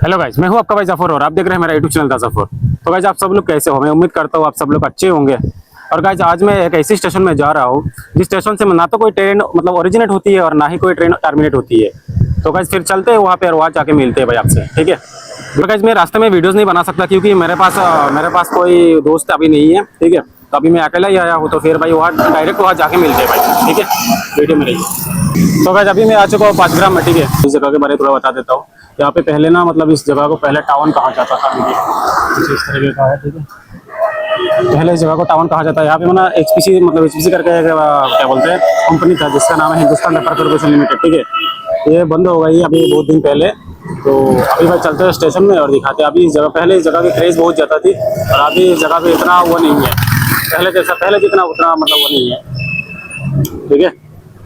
Hello guys, मैं हूं आपका भाई जफर और आप देख रहे हैं मेरा यूट्यूब चैनल था जफर। तो गाइस, आप सब लोग कैसे हो? मैं उम्मीद करता हूं आप सब लोग अच्छे होंगे। और गाइस, आज मैं एक ऐसी स्टेशन में जा रहा हूं जिस स्टेशन से ना तो कोई ट्रेन मतलब ओरिजिनेट होती है और ना ही कोई ट्रेन टर्मिनेट होती है। तो गाइस, फिर चलते हैं वहाँ पे और वहाँ जाके मिलते हैं भाई आपसे, ठीक है। तो गाइस, मैं रास्ते में वीडियोस नहीं बना सकता क्योंकि मेरे पास कोई दोस्त अभी नहीं है, ठीक है। तो अभी मैं अकेला ही आया हूँ, तो फिर भाई वहाँ डायरेक्ट वहाँ जाके मिलते हैं भाई, ठीक है। वीडियो में रहिए। तो गाइस, अभी मैं आ चुका हूँ 5 ग्राम में, ठीक है। इस जगह के बारे में थोड़ा बता देता हूँ। यहाँ पे पहले ना मतलब इस जगह को पहले टाउन कहा जाता था, देखिए कुछ इस तरीके का है, ठीक है। पहले इस जगह को टाउन कहा जाता है। यहाँ पे ना एचपीसी मतलब एचपीसी करके एक, क्या बोलते हैं, कंपनी था जिसका नाम है हिंदुस्तान पेपर कॉर्पोरेशन लिमिटेड, ठीक है। ये बंद हो गई अभी 2 दिन पहले। तो अभी भाई चलते हैं स्टेशन में और दिखाते हैं। अभी इस जगह पहले इस जगह की क्रेज बहुत ज़्यादा थी और अभी इस जगह पे इतना वो नहीं है पहले जितना उतना मतलब वो नहीं है, ठीक है।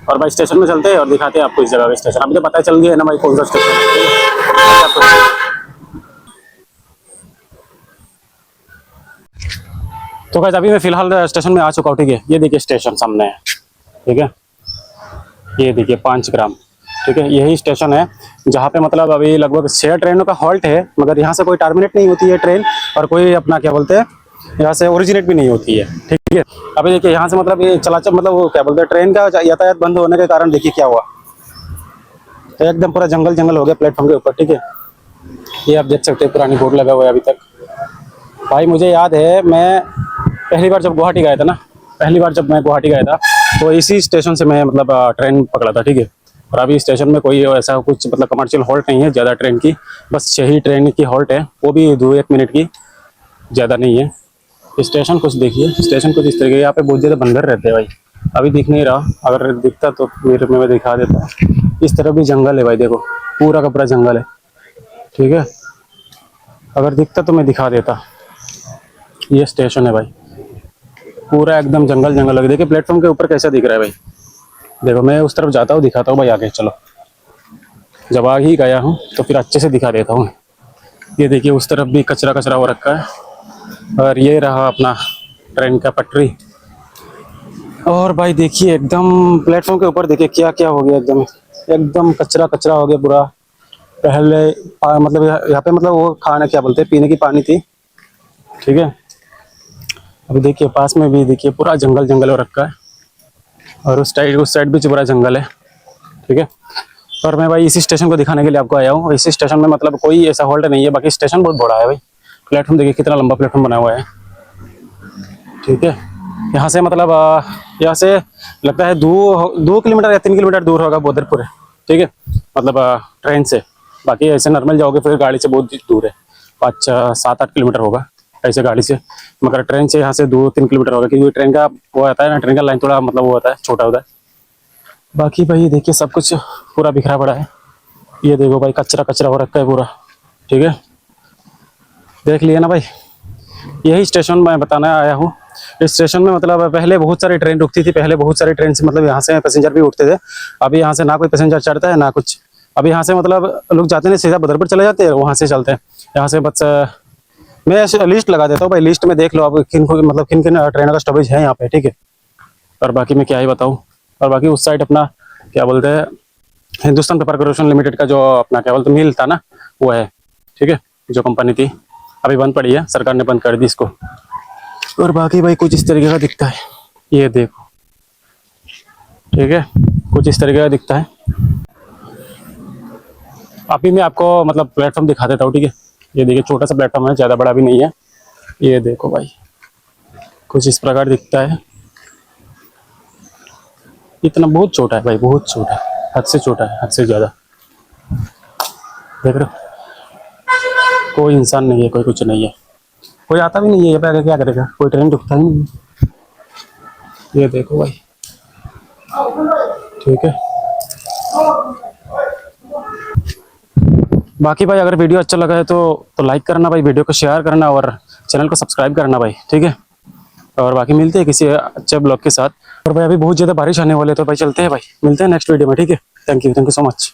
और भाई स्टेशन में चलते हैं और दिखाते हैं आपको इस जगह का स्टेशन। अभी तो पता चल गया है ना भाई कौन सा स्टेशन है, ठीक है? तो गाइस, अभी मैं फिलहाल स्टेशन में आ चुका हूँ, ठीक है। ये देखिए स्टेशन सामने है, ठीक है। ये देखिए 5 ग्राम, ठीक है। यही स्टेशन है जहाँ पे मतलब अभी लगभग 6 ट्रेनों का हॉल्ट है, मगर यहाँ से कोई टर्मिनेट नहीं होती है ट्रेन और कोई अपना क्या बोलते हैं यहाँ से ओरिजिनेट भी नहीं होती है, ठीक है। अभी देखिए यहाँ से मतलब ये चलाचल मतलब वो क्या बोलते हैं ट्रेन का यातायात बंद होने के कारण देखिए क्या हुआ। तो एकदम पूरा जंगल जंगल हो गया प्लेटफॉर्म के ऊपर, ठीक है। ये आप देख सकते हैं पुरानी बोर्ड लगा हुआ है अभी तक। भाई मुझे याद है मैं पहली बार जब गुवाहाटी गया था ना, पहली बार जब मैं गुवाहाटी गया था तो इसी स्टेशन से मैं मतलब ट्रेन पकड़ा था, ठीक है। और अभी स्टेशन में कोई ऐसा कुछ मतलब कमर्शियल हॉल्ट नहीं है ज़्यादा ट्रेन की, बस 6 ही ट्रेन की हॉल्ट है, वो भी 2-1 मिनट की, ज़्यादा नहीं है। स्टेशन कुछ देखिए, स्टेशन कुछ इस तरीके, यहाँ पे बहुत ज़्यादा बंदर रहते हैं भाई। अभी दिख नहीं रहा, अगर दिखता तो फिर मैं दिखा देता। इस तरफ भी जंगल है भाई, देखो पूरा का पूरा जंगल है, ठीक है। अगर दिखता तो मैं दिखा देता। ये स्टेशन है भाई, पूरा एकदम जंगल जंगल लगे। देखिए प्लेटफॉर्म के ऊपर कैसा दिख रहा है भाई। देखो मैं उस तरफ जाता हूँ, दिखाता हूँ भाई आगे चलो। जब आ ही गया हूँ तो फिर अच्छे से दिखा देता हूँ। ये देखिए उस तरफ भी कचरा कचरा हो रखा है और ये रहा अपना ट्रेन का पटरी। और भाई देखिए एकदम प्लेटफॉर्म के ऊपर देखिए क्या क्या हो गया, एकदम एकदम कचरा कचरा हो गया पूरा। पहले मतलब यहाँ पे मतलब वो खाना क्या बोलते हैं पीने की पानी थी, ठीक है। अभी देखिए पास में भी देखिए पूरा जंगल जंगल हो रखा है और उस साइड भी पूरा जंगल है, ठीक है। और मैं भाई इसी स्टेशन को दिखाने के लिए आपको आया हूँ। इसी स्टेशन में मतलब कोई ऐसा हॉल्ट नहीं है, बाकी स्टेशन बहुत बड़ा है भाई। प्लेटफॉर्म देखिए कितना लंबा प्लेटफॉर्म बना हुआ है, ठीक है। यहाँ से मतलब यहाँ से लगता है 2 किलोमीटर या 3 किलोमीटर दूर होगा बोदरपुर, ठीक है। मतलब ट्रेन से। बाकी ऐसे नॉर्मल जाओगे फिर गाड़ी से बहुत दूर है, 5-7-8 किलोमीटर होगा ऐसे गाड़ी से। मगर ट्रेन से यहाँ से 2-3 किलोमीटर होगा क्योंकि ट्रेन का वो आता है ना, ट्रेन का लाइन थोड़ा मतलब वो होता है छोटा होता है। बाकी भाई देखिए सब कुछ पूरा बिखरा पड़ा है। ये देखो भाई कचरा कचरा हो रखा है पूरा, ठीक है। देख लिया ना भाई, यही स्टेशन मैं बताना आया हूँ। इस स्टेशन में मतलब पहले बहुत सारी ट्रेन रुकती थी, पहले बहुत सारी ट्रेन से मतलब यहाँ से पैसेंजर भी उठते थे। अभी यहाँ से ना कोई पैसेंजर चढ़ता है ना कुछ। अभी यहाँ से मतलब लोग जाते हैं सीधा बदरपुर चले जाते हैं, वहाँ से चलते हैं। यहाँ से बस मैं लिस्ट लगा देता हूँ भाई, लिस्ट में देख लो आप किन को मतलब किन किन ट्रेनों का स्टॉपेज है यहाँ पे, ठीक है। और बाकी मैं क्या ही बताऊँ। और बाकी उस साइड अपना क्या बोलते हैं हिंदुस्तान पेपर कॉर्पोरेशन लिमिटेड का जो अपना क्या बोलते मिल था ना, वो है, ठीक है। जो कंपनी थी अभी बंद पड़ी है, सरकार ने बंद कर दी इसको। और बाकी भाई कुछ इस तरीके का दिखता है, ये देखो, ठीक है। कुछ इस तरीके का दिखता है। अभी मैं आपको मतलब प्लेटफॉर्म दिखा देता हूँ, ठीक है। ये देखिए छोटा सा प्लेटफॉर्म है, ज़्यादा बड़ा भी नहीं है। ये देखो भाई कुछ इस प्रकार दिखता है। इतना बहुत छोटा है भाई, बहुत छोटा है, हद से छोटा है, हद से ज़्यादा। देख रहे हो कोई इंसान नहीं है, कोई कुछ नहीं है, कोई आता भी नहीं है। ये पे आगे क्या करेगा, कोई ट्रेन रुकता ही नहीं। ये देखो भाई, ठीक है। बाकी भाई अगर वीडियो अच्छा लगा है तो लाइक करना भाई, वीडियो को शेयर करना और चैनल को सब्सक्राइब करना भाई, ठीक है। और बाकी मिलते हैं किसी अच्छे ब्लॉग के साथ। और भाई अभी बहुत ज़्यादा बारिश आने वाले है तो भाई चलते हैं भाई, मिलते हैं नेक्स्ट वीडियो में, ठीक है। Thank you so much.